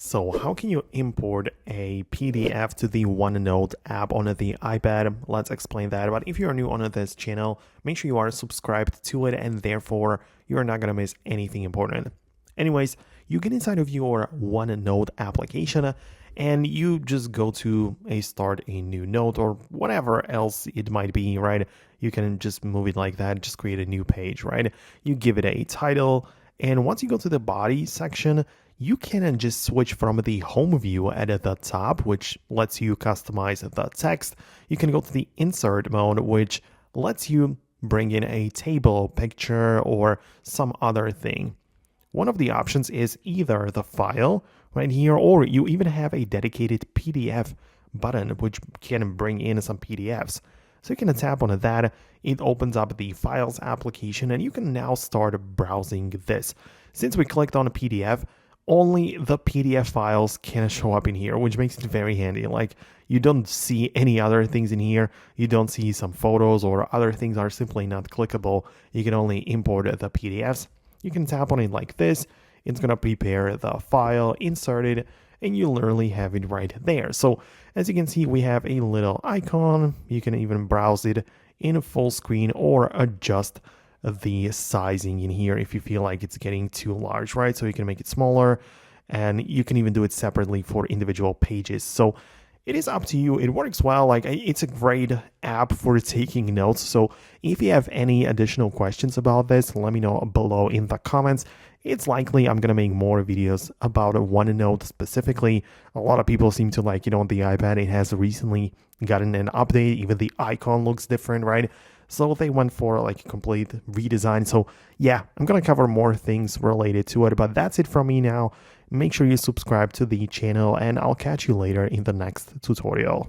So how can you import a PDF to the OneNote app on the iPad? Let's explain that. But if you're new on this channel, make sure you are subscribed to it and therefore you're not going to miss anything important. Anyways, you get inside of your OneNote application and you just go to start a new note or whatever else it might be, right? You can just move it like that, just create a new page, right? You give it a title, and once you go to the body section, you can just switch from the home view at the top, which lets you customize the text. You can go to the insert mode, which lets you bring in a table, picture, or some other thing. One of the options is either the file right here, or you even have a dedicated PDF button, which can bring in some PDFs. So you can tap on that, it opens up the Files application, and you can now start browsing this. Since we clicked on a PDF, only the PDF files can show up in here, which makes it very handy. Like, you don't see any other things in here. You don't see some photos or other things are simply not clickable. You can only import the PDFs. You can tap on it like this. It's going to prepare the file, insert it, and you literally have it right there. So as you can see, we have a little icon. You can even browse it in full screen or adjust the sizing in here if you feel like it's getting too large, right? So you can make it smaller, and you can even do it separately for individual pages. So it is up to you. It works well. Like, it's a great app for taking notes. So if you have any additional questions about this, let me know below in the comments. It's likely I'm going to make more videos about OneNote specifically. A lot of people seem to like, on the iPad, it has recently gotten an update. Even the icon looks different, right? So they went for like a complete redesign. So yeah, I'm going to cover more things related to it, but that's it from me now. Make sure you subscribe to the channel, and I'll catch you later in the next tutorial.